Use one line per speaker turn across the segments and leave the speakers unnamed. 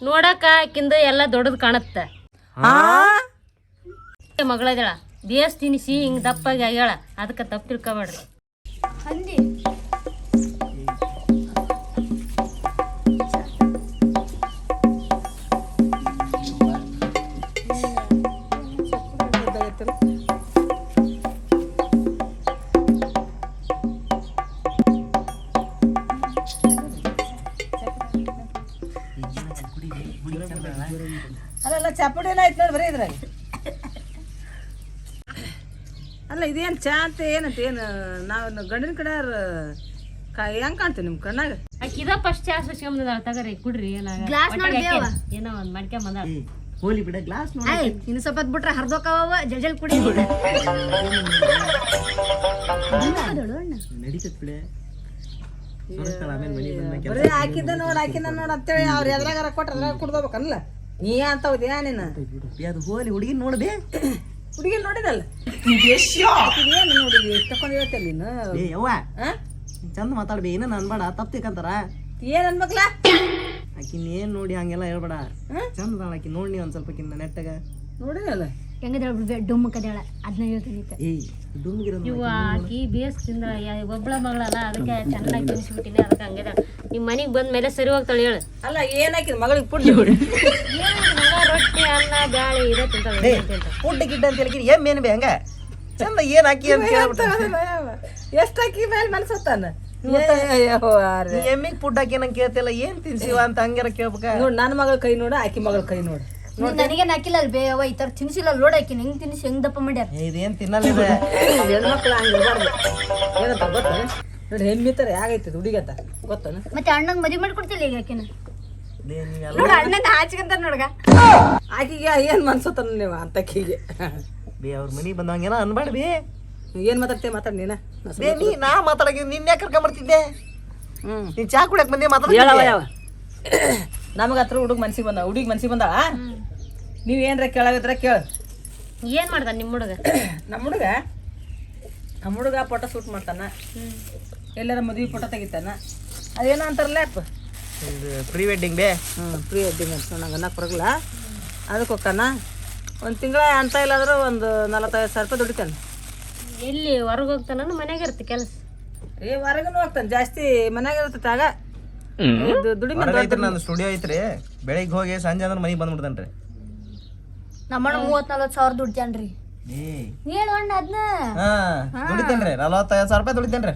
ನೋಡಕ ಆಕಿಂದ ಎಲ್ಲ ದೊಡ್ಡದು ಕಾಣತ್ತ ಮಗಳದಳ ಬೇಸ್ ತಿನ್ನಿಸಿ ಹಿಂಗ್ ದಪ್ಪಾಗಿ ಆಗ್ಯಾಳ ಅದಕ್ಕೆ ತಪ್ಪು ತಿಳ್ಕೊಬೇಡ್ರಿ
ಹಂದಿ
ಅಲ್ಲ ಚಪ್ಪಡಿ ಏನಾಯ್ತು ನೋಡಿ ಬರೀ ಇದ್ರಾಗ ಅಲ್ಲ ಇದೇನು ಚಾ ಅಂತ ಏನಂತ ಏನು ನಾವು ಗಂಡಿನ ಕಡೆ ಹೆಂಗ್ ಕಾಣ್ತೀವಿ ನಿಮ್ಮ ಕಣ್ಣಾಗ
ಆಕಿದ ಫಸ್ಟ್ ಚಾ ಸುಸ್ಕೊಂಬಂದ ತಗರಿ ಕುಡ್ರಿ
ಗ್ಲಾಸ್ ನೋಡ್ದೇವ
ಏನೋ ಒಂದ್ ಮಾಡ್ಕೊಂಬಂದ
ಹೋಲಿ ಬಿಡ ಗ್ಲಾಸ್
ಇನ್ನು ಸ್ವಲ್ಪ ಹೊತ್ತು ಬಿಟ್ರೆ ಹರ್ದೋಕಾವ ಜಲ್ ಕುಡಿ
ನಡೀತತ್ ಬಿಡೆ ಆಮೇಲೆ ಮನೆ ಬಂದ
ಬರೀ ಹಾಕಿದ್ದ ನೋಡ್ ಅಂತೇಳಿ ಅವ್ರು ಎದ್ರಾಗಾರ ಕೊಟ್ಟ ಅದ್ರಾಗ ಕುಡ್ದೋಬೇಕಲ್ಲ ನೀ ಅಂತವ್ದ್ಯಾ ನೀನು
ಅದು ಹೋಲಿ ಹುಡುಗಿ ನೋಡ್ದೆ
ಹುಡುಗಿ ನೋಡಿದಲ್ಲ ಏನು ನೋಡಿದ್ವಿ ತಕೊಂಡ್ ಹೇಳ್ತೇನೆ ನೀನು
ಏ ಯವ್ವ ಚಂದ ಮಾತಾಡ್ಬೇ ಏನ ಅನ್ಬೇಡ ತಪ್ಪು ತಿಕ್ಕಂತಾರ
ಏನ್ ಅನ್ಬೇಕಲ್ಲ
ಆಕಿನ್ ಏನ್ ನೋಡಿ ಹಂಗೆಲ್ಲ ಹೇಳ್ಬೇಡ ಚಂದ ಆಕಿ ನೋಡಿ ಒಂದ್ ಸ್ವಲ್ಪ ನೆಟ್ಟಗ
ನೋಡಿದಲ್ಲ
ಹೆಂಗದ ಡುಮ್ಮ ಕದೇಳ ಅದನ್ನ ಹೇಳ್ತೀನಿ
ಏಯ್ ಡುಮ್ಗಿರೋದು
ಇವ ಆಕಿ ಬೇಸ್ ತಿಂದ ಒಬ್ಳ ಮಗಳಲ್ಲ ಅದಕ್ಕೆ ಚೆನ್ನಾಗಿ ತಿನ್ಸಿಬಿಟ್ಟಿನಿ ಅದಕ್ಕೆ ಹಂಗದ ನಿಮ್ ಮನಿಗ್ ಬಂದ ಮೇಲೆ ಸರಿ ಹೋಗ್ತಾಳೆ ಹೇಳು
ಅಲ್ಲ ಏನ್ ಹಾಕಿದ್ ಮಗಳಿಗೆ ಪುಡ್ಡಿ
ರೊಟ್ಟಿ ಅನ್ನ ಬ್ಯಾಳಿ ಇದೇ ತಿಂತಾಳೆ
ಪುಡ್ಡ ಗಿಡ್ಡ ಅಂತ ಹೇಳಿ ಏನ್ ಮೇನ್ ಬೇ ಹಂಗ ಚಂದ ಏನ್ ಹಾಕಿ ಅಂತ
ಎಷ್ಟ್ ಹಾಕಿ ಮೇಲೆ ಮನ್ಸತ್ತಾನ
ಎಮ್ಮಿಗ್ ಪುಡ್ ಹಾಕಿ ನಂಗೆ ಕೇಳ್ತಿಲ್ಲ ಏನ್ ತಿನ್ಸಿವ ಅಂತ ಹಂಗಾರ ಕೇಳ್ಬೇಕ
ನೋಡ್ ನನ್ನ ಮಗಳ ಕೈ ನೋಡ ಆಕಿ ಮಗಳ ಕೈ ನೋಡ
ನನಗೆ ನಾಕಿಲ್ಲ ಅಲ್ ಬೇವ ಈ ತರ ತಿನ್ಸಿಲ್ಲ ಲೋಡ್ ಹಾಕಿ ಹೆಂಗ್ ತಿನ್ಸಿ ಹೆಂಗ್ ದಪ್ಪ ಮಾಡ್ಯಾರ
ಇದೇನ್ ತಿನ್ನಲ್ಲ
ಹೆಣ್ಮಕ್ಳು ಹಂಗಿರ್ಬಾರ್ದು ಏನಂತ ಗೊತ್ತ ನೋಡಿ ಹೆಮ್ಮಿತರ ಯಾಗೈತದ ಹುಡುಗತ್ತ ಗೊತ್ತನ
ಮತ್ತೆ ಅಣ್ಣಂಗ್ ಮದ್ವಿ ಮಾಡ್ಕೊಡ್ತಿಲ್ಲ ಈಗ ಆಕಿನ ನೋಡ ಅಣ್ಣನ ಹಾಚ್ಕಂತ ನೋಡ್ಗ
ಆಕಿಗೆ ಏನ್ ಮನ್ಸತ್ತಾನ ನೀವು ಅಂತಕ್ಕಿಗೆ
ಬೇ ಅವ್ರ ಮನಿಗ್ ಬಂದಂಗೆಲ್ಲ ಅನ್ಬೇಡ ಬೇ
ಏನ್ ಮಾತಾಡ್ತೇ ನೀನ
ಬೇ ನೀ ನಾ ಮಾತಾಡಕ್ಕೆ ನಿನ್ನ ಯಾಕೆ ಕರ್ಕೊಂಬರ್ತಿದ್ದೆ ನೀನ್ ಚಾ ಕುಡಿಯಕ್ ಬಂದೆ
ಹೇಳವ
ಮಾತಾಡ
ಯಾವ ನಮಗ ಹತ್ರ ಹುಡುಗ ಮನ್ಸಿಗೆ ಬಂದ ಹುಡುಗಿ ಮನ್ಸಿಗೆ ಬಂದ ನೀವ್ ಏನ್ರ ಕೇಳಾಗಿದ್ರ ಕೇಳ
ಏನ್ ಮಾಡ್ದ ನಿಮ್ ಹುಡುಗ
ನಮ್ಮ ಹುಡುಗ ಫೋಟೋ ಶೂಟ್ ಮಾಡ್ತಾನ ಎಲ್ಲಾರ ಮದ್ವಿ ಫೋಟೋ ತೆಗಿತಾನ ಅದೇನೋ ಅಂತಾರಲ್ಲ ಅಪ್ಪ
ಪ್ರೀ ವೆಡ್ಡಿಂಗ್ ಬೇ
ಪ್ರೀ ವೆಡ್ಡಿಂಗ್ ಅಂತ ನಂಗೆ ಅನ್ನಕ್ಕೆ ಬರಲ್ಲ ಅದಕ್ಕೆ ಹೋಗ್ತಾನ ಒಂದು ತಿಂಗಳ ಅಂತ ಇಲ್ಲಾದ್ರೂ ಒಂದು 45,000 ರೂಪಾಯಿ ದುಡಿತಾನೆ
ಎಲ್ಲಿ ಹೊರಗೆ ಹೋಗ್ತಾನ ಮನ್ಯಾಗ ಇರ್ತಿ ಕೆಲಸ
ಹೊರಗನು ಹೋಗ್ತಾನೆ ಜಾಸ್ತಿ ಮನ್ಯಾಗ ಇರ್ತೈತೆ ಆಗ ದುಡಿಮೆ
ನಂದು ಸ್ಟುಡಿಯೋ ಐತ್ರಿ ಬೆಳಿಗ್ಗೆ ಹೋಗಿ ಸಂಜೆ ಅಂದ್ರೆ ಮನೆಗೆ ಬಂದ್ಬಿಡ್ತಾನ್ರಿ
ನಮ್ಮಣ್ಣ 30-40 ಸಾವಿರ ದುಡ್ತಾನ್ರಿ ಹೇಳು ಅಣ್ಣ ಅದನ್ನ
ದುಡಿತೇನ್ರಿ 45,000 ರೂಪಾಯಿ ದುಡಿತೇನ್ರಿ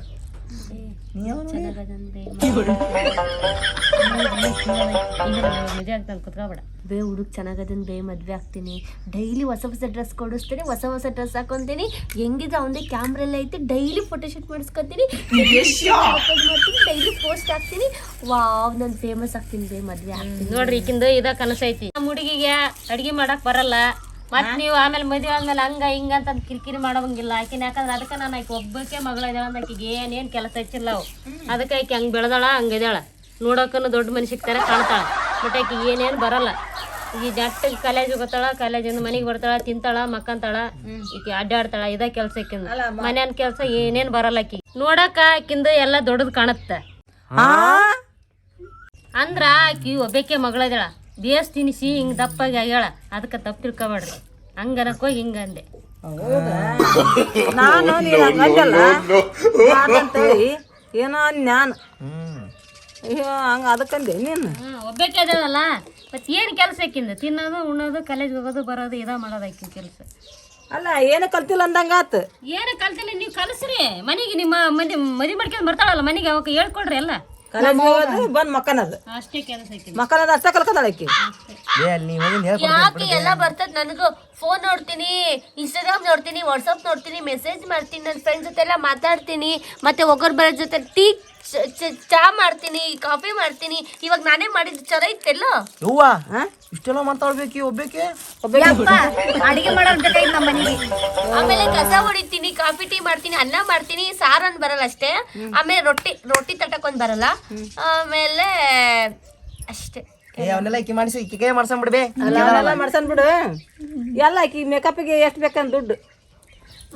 ಮದುವೆ ಆಗ್ತಾನೆ ಕುತ್ಕೋಬೇಡ
ಬೇ ಹುಡುಗ ಚೆನ್ನಾಗದನ್ ಬೇ ಮದ್ವೆ ಆಗ್ತೀನಿ ಡೈಲಿ ಹೊಸ ಹೊಸ ಡ್ರೆಸ್ ಕೊಡಿಸ್ತೀನಿ ಹೊಸ ಹೊಸ ಡ್ರೆಸ್ ಹಾಕೊಂತೀನಿ ಹೆಂಗಿದ್ರೆ ಅವಂದೇ ಕ್ಯಾಮ್ರಾ ಎಲ್ಲ ಐತಿ ಡೈಲಿ ಫೋಟೋ ಶೂಟ್ ಮಾಡಿಸ್ಕೊತೀನಿ ಮಾಡ್ತೀನಿ ಡೈಲಿ ಪೋಸ್ಟ್ ಹಾಕ್ತೀನಿ ವಾವ್ ನಾನು ಫೇಮಸ್ ಆಗ್ತೀನಿ ಬೇ ಮದ್ವೆ ಆಗ್ತೀನಿ
ನೋಡ್ರಿ ಈಕಿಂದ ಇದ ಕನಸೈತಿ ನಮ್ಮ ಹುಡುಗಿಗೆ ಅಡ್ಗೆ ಮಾಡಕ್ ಬರಲ್ಲ ಮತ್ ನೀವು ಆಮೇಲೆ ಮದುವೆ ಆದ್ಮೇಲೆ ಹಂಗ ಹಿಂಗ ಅಂತ ಕಿರಿಕಿರಿ ಮಾಡೋಂಗಿಲ್ಲ ಆಕಿನ ಯಾಕಂದ್ರೆ ಅದಕ್ಕೆ ನಾನು ಆಕಿ ಒಬ್ಬಕ್ಕೆ ಮಗಳ ಇದಾಳ ಅಂತ ಆಕಿಗೆ ಏನೇನ್ ಕೆಲಸ ಹಚ್ಚಿಲ್ಲ ಅವು ಅದಕ್ಕೆ ಆಕಿ ಹಂಗ್ ಬೆಳೆದಾಳ ಹಂಗಿದಾಳ ನೋಡೋಕನು ದೊಡ್ಡ ಮನುಷ್ಯ ತರ ಕಾಣ್ತಾಳ ಬಟ್ ಆಕಿ ಏನೇನ್ ಬರಲ್ಲ ಈ ಜಟ್ಟಿಗೆ ಕಾಲೇಜ್ ಹೋಗತ್ತಾಳ ಕಾಲೇಜಿಂದ ಮನೆಗೆ ಬರ್ತಾಳ ತಿಂತಾಳ ಮಕ್ಕಂತಾಳ ಈಕಿ ಅಡ್ಡಾಡ್ತಾಳ ಇದ ಕೆಲ್ಸ ಆಕಿಂದ ಮನ್ಯಾನ ಕೆಲ್ಸ ಏನೇನ್ ಬರಲ್ಲ ಆಕಿ ನೋಡಕ ಆಕಿಂದ ಎಲ್ಲ ದೊಡ್ಡದ್ ಕಾಣತ್ತ ಅಂದ್ರ ಆಕಿ ಒಬ್ಬಕ್ಕೆ ಮಗಳದಾಳ ಬೇಸ್ ತಿನ್ನಿಸಿ ಹಿಂಗ್ ದಪ್ಪಾಗಿ ಆಗ್ಯಾಳ ಅದಕ್ಕೆ ತಪ್ಪು ತಿಳ್ಕೊಬೇಡ್ರಿ ಹಂಗನಕ್ ಹೋಗಿ ಹಿಂಗ ಅಂದೆ
ನಾನು ನೀನು ಹಂಗಲ್ಲ ಅಂತೇಳಿ ಏನೋ ನಾನು ಹಂಗ ಅದಕ್ಕಂದೆ ನೀನು
ಒಬ್ಬಕ್ಕೆ ಅದಾಳಲ್ಲ ಮತ್ ಏನ್ ಕೆಲಸ ಆಕಿಂದ ತಿನ್ನೋದು ಉಣ್ಣೋದು ಕಾಲೇಜ್ ಹೋಗೋದು ಬರೋದು ಇದ ಮಾಡೋದು ಆಕಿನ ಕೆಲಸ
ಅಲ್ಲ ಏನು ಕಲ್ತಿಲ್ಲ ಅಂದಂಗಾತ
ಏನು ಕಲ್ತಿಲ್ಲ ನೀವು ಕಲಿಸ್ರಿ ಮನೆಗೆ ನಿಮ್ಮ ಮದುವೆ ಮಾಡ್ಕೊಂಡು ಬರ್ತಾಳಲ್ಲ ಮನೆಗೆ ಅವಕ್ಕೆ ಹೇಳ್ಕೊಡ್ರಿ ಎಲ್ಲ
ಕಾಲೇಜ್ ಹೋಗೋದು ಬಂದ್ ಮಕ್ಕನದು
ಅಷ್ಟೇ ಕೆಲಸ ಆಕಿಂದ
ಮಕ್ಕನದು ಅಷ್ಟ ಕಲ್ಕದಾಳ ಆಕಿ
ಯಾಕೆ ಎಲ್ಲ ಬರ್ತದ ನನಗೂ ಫೋನ್ ನೋಡ್ತೀನಿ ಇನ್ಸ್ಟಾಗ್ರಾಮ್ ನೋಡ್ತೀನಿ ವಾಟ್ಸಪ್ ನೋಡ್ತೀನಿ ಮೆಸೇಜ್ ಮಾಡ್ತೀನಿ ನನ್ನ ಫ್ರೆಂಡ್ಸ್ ಜೊತೆ ಎಲ್ಲ ಮಾತಾಡ್ತೀನಿ ಮತ್ತೆ ಒಬ್ಬರು ಬರೋ ಜೊತೆ ಟೀ ಚಾ ಮಾಡ್ತೀನಿ ಕಾಫಿ ಮಾಡ್ತೀನಿ ಇವಾಗ ನಾನೇ ಮಾಡಿದ್ದು ಚಲೋ ಇತ್ತೆಲ್ಲ
ಹೂವ ಇಷ್ಟೆಲ್ಲ ಮಾತಾಡ್ಬೇಕು ಒಬ್ಬಕ್ಕೆ
ಅಡಿಗೆ ಮಾಡೋದ್ ಬೇಕಾಯ್ತು ನಮ್ಮ ಮನೆಗೆ ಆಮೇಲೆ ಕಸ ಹೊಡಿತೀನಿ ಕಾಫಿ ಟೀ ಮಾಡ್ತೀನಿ ಅನ್ನ ಮಾಡ್ತೀನಿ ಸಾರನ್ ಬರಲ್ಲ ಅಷ್ಟೇ ಆಮೇಲೆ ರೊಟ್ಟಿ ತಟ್ಟಕೊಂಡ್ ಬರಲ್ಲ ಆಮೇಲೆ ಅಷ್ಟೇ
ಅವನ್ನೆಲ್ಲ ಈಕಿ ಮಾಡಿಸಿ ಈಕಿ ಕೈ ಮಾಡ್ಸಂಬಿಡ್ಬೇ
ಅಲ್ಲ ಮಾಡ್ಸನ್ ಬಿಡು ಎಲ್ಲ ಆಕಿ ಮೇಕಪ್ಗೆ ಎಷ್ಟು ಬೇಕಂತ ದುಡ್ಡು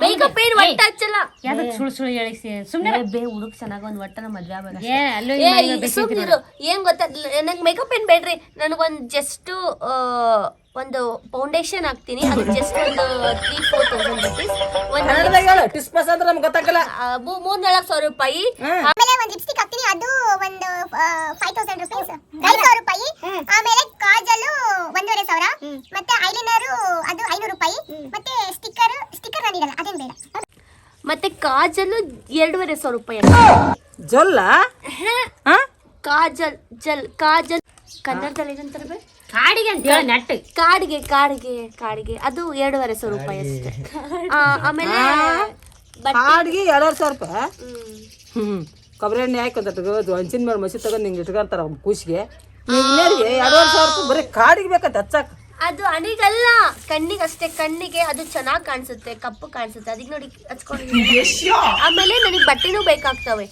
ಮೇಕಪ್ ಏನ್ ಒಟ್ಟ ಹಚ್ಚಲ್ಲ
ಯಾವ್ದಕ್ ಸುಳ್ಳು ಹೇಳಿ ಸುಮ್ನೆ
ಬೇ ಹುಡುಗ ಚೆನ್ನಾಗ ಒಂದ್ ಒಟ್ಟನ ಮದ್ವೆ ಆಗ್ಬೇಕು
ಏ ಅಲ್ಲೂ
ಸುಮ್ನಿರು ಏನ್ ಗೊತ್ತಾ ನಂಗೆ ಮೇಕಪ್ ಏನ್ ಬೇಡ್ರಿ ನನಗೊಂದ್ ಜಸ್ಟ್ ಒಂದು ಫೌಂಡೇಶನ್ ಹಾಕ್ತೀನಿ ಅದು ಜಸ್ಟ್ ಒಂದು 3,000-4,000 rupees
ಕನ್ನಡದಾಗ ಹೇಳು ಟಿಸ್ ಪಾಸ್ ಅಂದ್ರೆ ನಮ್ಗೆ ಗೊತ್ತಾಗಲ್ಲ.
3,00,000 ರೂಪಾಯಿ
ಆಮೇಲೆ ಒಂದು ಲಿಪ್ಸ್ಟಿಕ್ ಹಾಕ್ತೀನಿ ಅದು ಒಂದು 5,000 ರೂಪೀಸ್ 5,000 ರೂಪಾಯಿ. ಆಮೇಲೆ ಕಾಜಲು 1,500 ಮತ್ತೆ ಐಲೈನರ್ ಅದು 500 ರೂಪಾಯಿ ಮತ್ತೆ ಸ್ಟಿಕ್ಕರ್ ನಾನು ಇಡಲ್ಲ ಅದೇನ್ ಬೇಡ.
ಮತ್ತೆ ಕಾಜಲ್ 2,500 ರೂಪಾಯಿ
ಜೊಲ್ಲ
ಕಾಜಲ್ ಕಾಜಲ್ ಕನ್ನಡದಲ್ಲಿ ಏನಂತಾರೆ ಬೇ
ಕಾಡಿಗೆ ಅಂತ ಹೇಳಿ ನೆಟ್
ಕಾಡಿಗೆ ಅದು 2,500 ರೂಪಾಯಿ ಅಷ್ಟೇ. ಆಮೇಲೆ
ಹಾಡಿಗೆ 2,500 ರೂಪಾಯಿ. ಕೊಬ್ಬರಿ ಎಣ್ಣೆ ಹಾಕಿ ಒಂದು ಹಂಚಿನ ಮೇಲೆ ಮಸಿ ತಗೊಂಡು ಹಿಂಗೆ ಇಟ್ಕೊಂತಾರ ಕೂಸಿಗೆ. ನೀರಿಗೆ 2,500 ರೂಪಾಯಿ ಬರೀ ಕಾಡಿಗೆ ಬೇಕಂತ ಹಚ್ಚಾಕ.
ಅದು ಹಣಿಗಲ್ಲ ಕಣ್ಣಿಗೆ ಅಷ್ಟೇ. ಕಣ್ಣಿಗೆ ಅದು ಚೆನ್ನಾಗಿ ಕಾಣಿಸುತ್ತೆ, ಕಪ್ಪು ಕಾಣಿಸುತ್ತೆ, ಅದಕ್ಕೆ ನೋಡಿ ಹಚ್ಕೊಂಡಿದ್ದೀನಿ. ಆಮೇಲೆ ನನಗೆ ಬಟ್ಟೆನೂ ಬೇಕಾಗ್ತವೆ.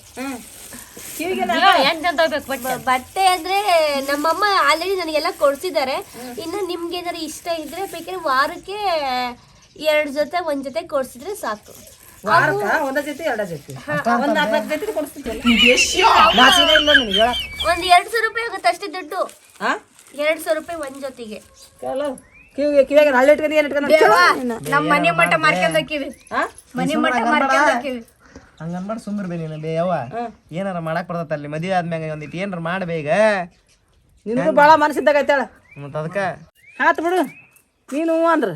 ಎಂತ ಬೇಕು
ಬಟ್ಟೆ ಅಂದ್ರೆ ನಮ್ಮಮ್ಮ ಆಲ್ರೆಡಿ ನನಗೆಲ್ಲ ಕೊಡ್ಸಿದ್ದಾರೆ. ಇನ್ನು ನಿಮ್ಗೆ ಏನಾದ್ರು ಇಷ್ಟ ಇದ್ರೆ ಬೇಕಾದ್ರೆ ವಾರಕ್ಕೆ 2 ಜೊತೆ 1 ಜೊತೆ ಕೊಡ್ಸಿದ್ರೆ ಸಾಕು.
ವಾರಕ್ಕ ಒಂದ ಜೊತೆ 2 ಜೊತೆ 4 ಜೊತೆ ಕೊಡಿಸ್ತೀನಿ. ಮಾಸಿನ ಇಲ್ಲ ನಿನಗೆ ಹೇಳಕ್.
ಒಂದು 200 ರೂಪಾಯಿ ಆಗುತ್ತೆ ಅಷ್ಟೇ ದುಡ್ಡು. 200 ರೂಪಾಯಿ 1 ಜೊತೆಗೆ.
ಕಿವಿಯಾಗ ಹಳ್ಳಿ ಇಟ್ಕೊಂಡು ಏನು ಇಟ್ಕೊಂಡು
ನಮ್ಮ ಮನೆ ಮಠ ಮಾರ್ಕೊಂಡ್ ಹಾಕಿವಿ. ಮನೆ ಮಠ ಮಾರ್ಕೊಂಡ್ ಹಾಕಿವಿ.
ಹಂಗನ್ಮಾಡಿ ಸುಮ್ಮನೆ ನೀನು ಬೇ ಯವ್ವ ಏನಾರ ಮಾಡಕ್ ಬರ್ತೈತೆ ಅಲ್ಲಿ ಮದುವೆ ಆದ್ಮ್ಯಾಗ ಒಂದಿಟ್ಟು ಏನಾರ ಮಾಡಬೇಗ.
ನಿನಗೂ ಭಾಳ ಮನಸ್ಸಿದ್ದಾಗ ಐತಾಳ
ಮತ್ತು ಅದಕ್ಕೆ
ಆತು ಬಿಡು. ನೀನು ಅಂದ್ರೆ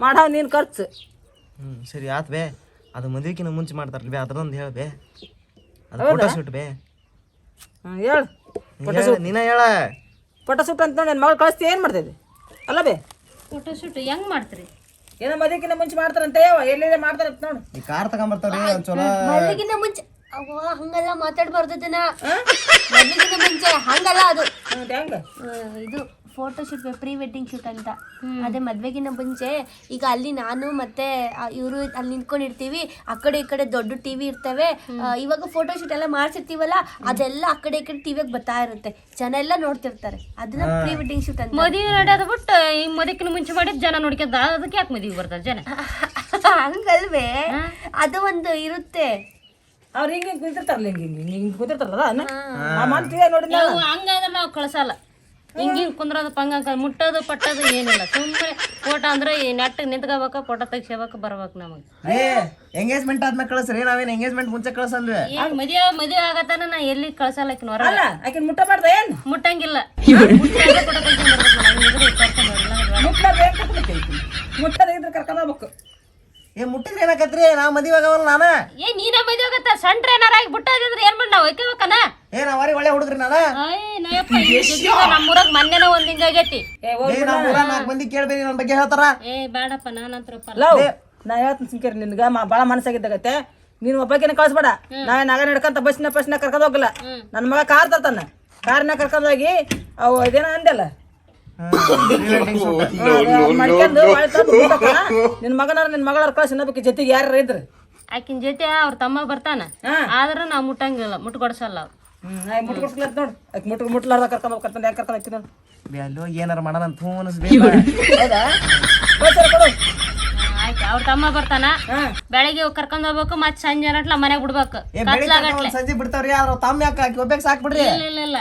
ಮಾಡೋ ನೀನು ಖರ್ಚು.
ಸರಿ ಆತ್ ಬೇ. ಅದು ಮದುವೆಕಿನ್ನ ಮುಂಚೆ ಮಾಡ್ತಾರಲ್ಲ ಬೇ ಅದ್ರೊಂದು ಹೇಳ ಬೇ. ಅದು ಫೋಟೋ ಶೂಟ್ ಬೇ.
ಹೇಳು
ನೀನ ಹೇಳ.
ಫೋಟೋ ಶೂಟ್ ಅಂತ ನೋಡಿ ನನ್ನ ಮಗಳು ಕಳಿಸ್ತಿ ಏನು ಮಾಡ್ತಿದ್ದೆ ಅಲ್ಲ ಬೇ?
ಫೋಟೋ ಶೂಟ್ ಹೆಂಗ್ ಮಾಡ್ತೀರಿ?
ಏನೋ ಮದುವೆಕಿನ್ನ ಮುಂಚೆ ಮಾಡ್ತಾರಂತೆ ಎಲ್ಲೆಲ್ಲ ಮಾಡ್ತಾರಂತ ನೋಡು.
ಈ ಕಾರ್ ತಗೊಂಬರ್ತಾವ್ರಿ ಚಲೋ.
ಮದ್ವೆಗಿನ್ನ ಮುಂಚೆ ಹಂಗೆಲ್ಲ ಮಾತಾಡ್ಬಾರ್ದು ಜನ. ಮದ್ವೆಗಿನ್ನ ಮುಂಚೆ ಹಂಗಲ್ಲ ಅದು.
ಹೆಂಗ
ಇದು photo shoot pre wedding shoot ಅಂತ. ಅದೇ ಮದ್ವೆಗಿನ್ನ ಮುಂಚೆ ಈಗ ಅಲ್ಲಿ ನಾನು ಮತ್ತೆ ಇವರು ಅಲ್ಲಿ ನಿಂತ್ಕೊಂಡಿರ್ತೀವಿ. ಆ ಕಡೆ ಈ ಕಡೆ ದೊಡ್ಡ ಟಿವಿ ಇರ್ತವೆ. ಇವಾಗ ಫೋಟೋ ಶೂಟ್ ಎಲ್ಲ ಮಾಡ್ಸಿರ್ತೀವಲ್ಲ ಅದೆಲ್ಲ ಆ ಕಡೆ ಈ ಕಡೆ ಟಿವಿಯಾಗ ಬರ್ತಾ ಇರುತ್ತೆ. ಜನ ಎಲ್ಲ ನೋಡ್ತಿರ್ತಾರೆ. ಅದನ್ನ ಪ್ರೀ ವೆಡ್ಡಿಂಗ್ ಶೂಟ್ ಅಂತ.
ಮದುವೆ ನಡೆಯೋದು ಬಿಟ್ಟು ಈ ಮದುವೆಕಿನ ಮುಂಚೆ ಮಾಡಿದ್ ಜನ ನೋಡ್ಕೊಂಡ ಅದಕ್ಕೆ ಯಾಕೆ ಮದುವೆ ಬರ್ತಾರೆ ಜನ?
ಹಂಗಲ್ವೇ, ಅದು ಒಂದು ಇರುತ್ತೆ.
ಅವ್ರು ಹಿಂಗೆ ಕುಂತಿರ್ತಾರಲ್ಲ ಹಿಂಗೆ ಕುಂತಿರ್ತಾರಲ್ಲ ಮಾಡ್ತೀವಿ ನೋಡಿ.
ನಾವು ಹಂಗಂದ್ರೆ ನಾವು ಕಳ್ಸಲ್ಲ. ಹಿಂಗೆ ಕುಂದ್ರೋದು ಪಂಗ ಮುಟ್ಟೋದು ಪಟ್ಟೋದು ಏನಿಲ್ಲ. ಸುಮ್ಮನೆ ಫೋಟೋ ಅಂದ್ರೆ ಈ ನೆಟ್ ನಿಂತ್ಕೋಬೇಕು, ಫೋಟೋ ತೆಗಿಸ್ಕೋಬೇಕು, ಬರ್ಬೇಕು ನಮಗೆ.
ಎಂಗೇಜ್ಮೆಂಟ್ ಆದ್ಮೇಲೆ ಕಳಿಸ್ರಿ. ನಾವೇನು ಎಂಗೇಜ್ಮೆಂಟ್ ಮುಂಚೆ ಕಳ್ಸಲ್ವೇ?
ಈಗ ಮದುವೆ ಆಗತ್ತಾನ ನಾ ಎಲ್ಲಿ ಕಳ್ಸಲ್ಲ. ಆಕಿನ ಹೊರ
ಆಕಿನ ಮುಟ್ಟ ಮಾಡ್ದ ಏನು
ಮುಟ್ಟಂಗಿಲ್ಲ.
ಮುಟ್ಟದ ಇದ್ರೆ ಕರ್ಕೊಂಡು ಹೋಗ್ಬೇಕು.
ಮುಟ್ಟಿದ್ರೆ ಏನಾಕತ್ರಿ? ನಾವು ಮದುವೆ ಆಗವಲ್ಲ ನಾನು.
ನೀನ ಮದುವೆ ಆಗತ್ತ ಸಣ್ಣ ಏನಾರ ಆಗಿ ಬಿಟ್ಟದಿದ್ರೆ ಏನ್ ಮಾಡಿ ನಾವು ಒಯ್ಕೋಬೇಕನ?
ನಾವಾರಿ ಒಳ್ಳೆ ಹುಡುಗ್ರಿ ನಾನು.
ನಮ್ಮೂರಾಗ ಮೊನ್ನೆನ ಒಂದ್ ಹಿಂಗಾಗೈತಿ.
ನಮ್ಮೂರ 4 ಮಂದಿ ಕೇಳ್ಬೇಡಿ ನನ್ನ ಬಗ್ಗೆ ಹೇಳ್ತಾರ.
ಬೇಡಪ್ಪ ನಾನಂತ್ರ
ನಾ ಹೇಳ್ತೀನಿ ಸಿಂಕೇರಿ ನಿನ್ಗ ಭಾಳ ಮನಸ್ಸಾಗಿದ್ದಾಗತ್ತೆ. ನೀನು ಒಬ್ಬಾಕಿನ ಕಳಿಸ್ಬೇಡ. ನಾಗ ನಡ್ಕಂತ ಬಸ್ನ ಕರ್ಕೊಂಡು ಹೋಗಲ್ಲ. ನನ್ನ ಮಗ ಕಾರ್ ತರ್ತಾನ. ಕಾರ್ನ ಕರ್ಕೊಂಡು ಹೋಗಿ ಅವು ಇದೇನೋ ಅಂದೆಲ್ಲ ಮಾಡ್ಕೊಂಡು ನಿನ್ ಮಗನಾರ ನಿನ್ ಮಗಳಾರ ಕಳ್ಸಿ ಇನ್ನೊಬ್ಬಕ್ಕೆ ಜೊತೆಗೆ ಯಾರು ಇದ್ರು
ಆಕಿನ ಜೊತೆ ಅವ್ರ ತಮ್ಮ ಬರ್ತಾನ. ಆದ್ರ ನಾವ್ ಮುಟ್ಟಂಗಿಲ್ಲ, ಮುಟ್ಕೊಡ್ಸಲ್ಲ.
ಮುಟ್ಕೊಡ್ಸ್ಲತ್ ನೋಡು. ಆಕೆ ಮುಟ್ಲಾರ್ದ ಕರ್ಕೊಂಡು ಹೋಗ್ಕರ್ತಾನೆ. ಯಾಕೆ ಕರ್ಕೊಂಡು ಹೋಗ್ತೀನಿ ನಾನು
ಅಲ್ಲಿ ಹೋಗಿ ಏನಾರ ಮಾಡೋಣ ಅಂತ ಅನಿಸ್ಬೇಕು.
ಹೌದಾ? ಕೊಡು.
ಆಯ್ತು, ಅವ್ರ ತಮ್ಮ ಬರ್ತಾನ. ಬೆಳಗ್ಗೆ ಕರ್ಕೊಂಡ್ ಹೋಗ್ಬೇಕು, ಮತ್ ಸಂಜೆ ನಟ್ಲ ಮನೆಗ್ ಬಿಡ್ಬೇಕು. ಕತ್ಲಾಗಟ್ಲೆ
ಸಂಜೆ ಬಿಡ್ತಾವ್ರಿ. ಅವ್ರ ತಮ್ಮ ಯಾಕೆ ಒಬ್ಬಕ್ಕೆ ಸಾಕ್ಬಿಡ್ರಿ.
ಇಲ್ಲ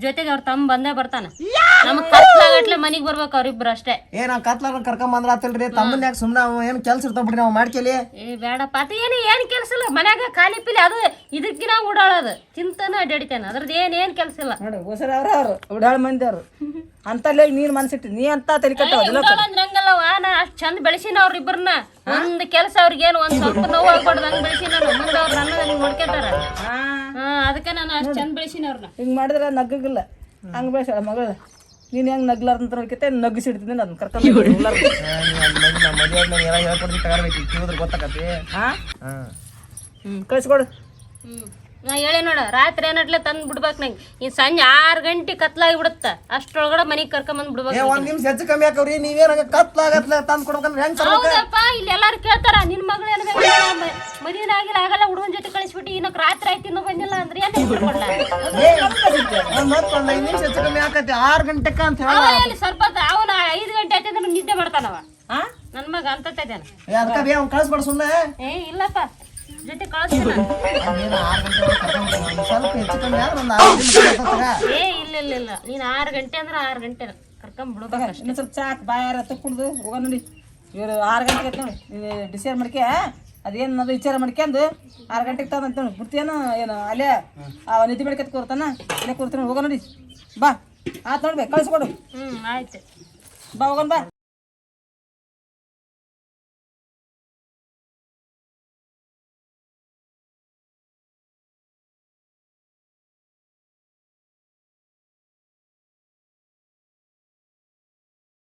ಜೊತೆಗೆ ಅವ್ರ ತಮ್ಮ ಬಂದೇ ಬರ್ತಾನ. ನಮಗ್ ಕತ್ಲಾಗಟ್ಲೆ ಮನಿಗ್ ಬರ್ಬೇಕು ಅವ್ರಿಬ್ರು ಅಷ್ಟೇ.
ನಾವ್ ಕತ್ಲಾರ ಕರ್ಕೊಂಡ್ ಬಂದ್ರ ಆತಲ್ರಿ. ತಮ್ಮನ್ ಯಾಕೆ ಸುಮ್ನ ಏನ್ ಕೆಲ್ಸ ಇರ್ತಾವ ಬಿಡ್ರಿ ನಾವು ಮಾಡ್ಕೇಲಿ.
ಬೇಡಪ್ಪ ಅದ ಏನ್ ಕೆಲ್ಸ ಇಲ್ಲ. ಮನ್ಯಾಗ ಖಾಲಿ ಪಿಲಿ ಅದು ಇದಕ್ಕಿನ ಓಡಾಳೋದು ಚಿಂತನ ಅಡ್ಡಾಡಿತೇನೆ. ಅದ್ರದ್ದು ಏನ್ ಕೆಲ್ಸ ಇಲ್ಲ
ನೋಡಿ. ಹೊಸರ ಅವ್ರು ಉಡಾಳ ಮಂದಿ ಅವ್ರು ಅಂತಲ್ಲೇ ನೀನ್ ಮನ್ಸಿಟ್ಟು ನೀ ಅಂತ
ಹಂಗಲ್ಲವ. ನಾ ಅಷ್ಟ್ ಚಂದ ಬೆಳೆಸಿನ ಅವ್ರಿಬ್ರನ್ನ. ಒಂದ್ ಕೆಲ್ಸ ಅವ್ರಿಗೇನು ಒಂದ್ ಸ್ವಲ್ಪ ನೋವು ಆಗ್ಬಾರ್ದು ಹಂಗ್ ಬೆಳೆಸಿನ. ಮುಂದೆ ಅವ್ರು ನನ್ನ ನೋಡ್ಕೊತಾರ. ಅದಕ್ಕೆ ನಾನು ಅಷ್ಟ್ ಚಂದ ಬೆಳೆಸಿನ ಅವ್ರನ್ನ.
ಹಿಂಗ್ ಮಾಡಿದ್ರೆ ನಗ್ಗಿಲ್ಲ. ಹಂಗ ಬೆಳೆಸಾಳ ಮಗಳು. ನೀನ್ ಹೆಂಗ್ ನಗ್ಲಾರ್ದಂತ ನೋಡ್ಕೈತೆ ನಗ್ಗಿಸಿಡ್ತೀನಿ ಅದನ್ನ ಕರ್ಕೊಂಡು.
ಮದುವೆ ಎಲ್ಲ ಹೇಳ್ಕೊಡ್ತೀನಿ ತಗೋಬೇಕು. ಕೇಳಿದ್ರೆ ಗೊತ್ತಾಕತಿ.
ಕಳ್ಸಿಕೊಡು.
ನಾ ಹೇಳಿ ನೋಡ ರಾತ್ರಿ ಏನಟ್ಲೆ ತಂದ್ ಬಿಡ್ಬೇಕು. ನಂಗೆ ಈ ಸಂಜೆ 6 ಗಂಟೆ ಕತ್ಲಾಗಿ ಬಿಡುತ್ತ. ಅಷ್ಟೊಳಗಡೆ ಮನಿಗ್ ಕರ್ಕೊಂಬಂದ್ ಬಿಡ್ಬೇಕು.
ಒಂದ್ ನಿಮಿಷ ಹೆಚ್ಚು ಕಮ್ಮಿ ಹಾಕವ್ರಿ. ನೀವೇನ ಕತ್ಲಾಗತ್ಲ ತಂದ್ ಕೊಡ್ಬೇಕಂದ್ರೆ ಹೆಂಗ್
ಹೌದಪ್ಪ. ಇಲ್ಲಿ ಎಲ್ಲಾರು ಕೇಳ್ತಾರ ನಿನ್ ಮಗಳು ಏನ್ ಮದುವೆ ಆಗಿಲ್ಲ ಆಗಲ್ಲ ಹುಡುಗನ್ ಜೊತೆ ಕಳಿಸ್ಬಿಟ್ಟು ಇನ್ನೊಕ್ ರಾತ್ರಿ ಆಯ್ತು ಇನ್ನೂ ಬಂದಿಲ್ಲ ಅಂದ್ರೆ ಏನ್ ಕೊಡ್ಲ?
ಮತ್ತೊಂದ್ 5 ನಿಮಿಷ ಹೆಚ್ಚು ಕಮ್ಮಿ ಹಾಕತಿ. 6 ಗಂಟೆಕ್ಕ ಅಂತ ಹೇಳ
ಅಲ್ಲಿ ಸ್ವಲ್ಪ ಅವನ 5 ಗಂಟೆ ಆಯ್ತು ಅಂದ್ರೆ ನಿದ್ದೆ ಮಾಡ್ತಾನವ. ನನ್ ಮಗ ಅಂತ ಇದ್ದಾನ.
ಅದಕ್ಕೆ ಬೇ ಅವ್ನು ಕಳಿಸ್ಬೇಡ ಸುಮ್ಮನೆ.
ಏ ಇಲ್ಲಪ್ಪ ಜೊತೆ ಕಳಿಸ್ತೀನಿ.
ನೀನು 6 ಗಂಟೆ ಒಳಗೆ ಕರ್ಕೊಂಡ್ ಬಾ. ಒಂದು ಸ್ವಲ್ಪ ಹೆಚ್ಚು ಕಮ್ಮಿ ಆದ್ರೆ ಒಂದು 6 ಗಂಟೆ
ಏ ಇಲ್ಲ ನೀನ್ 6 ಗಂಟೆ ಅಂದ್ರೆ 6 ಗಂಟೆ ಕರ್ಕೊಂಡ್ಬಿಡ್ಬೇಕು.
ಇನ್ನೊಂದು ಸ್ವಲ್ಪ ಚಾಕ್ ಬಾಯಾರ ಕುಡ್ದು ಹೋಗ ನೋಡಿ. ಇವ್ರು 6 ಗಂಟೆಗೆ ಐತೆ ನೋಡಿ. ಡಿಸೈಡ್ ಮಾಡ್ಕೆ ಅದೇನು ಅದು ವಿಚಾರ ಮಾಡ್ಕೊಂಡು 6 ಗಂಟೆಗೆ ತಂದಂತ ನೋಡಿ ಬಿಡ್ತೀಯೇನು ಏನು ಅಲ್ಲೇ ನಿಧಿ ಬೆಳಕತ್ ಕೂರ್ತಾನ ಇಲ್ಲೇ ಕೂರ್ತಾನೆ. ಹೋಗ ನೋಡಿ ಬಾ ಆತ್ ನೋಡ್ಬೇಕು ಕಳಿಸ್ಕೊಡು.
ಆಯ್ತು
ಬಾ ಹೋಗೋಣ ಬಾ.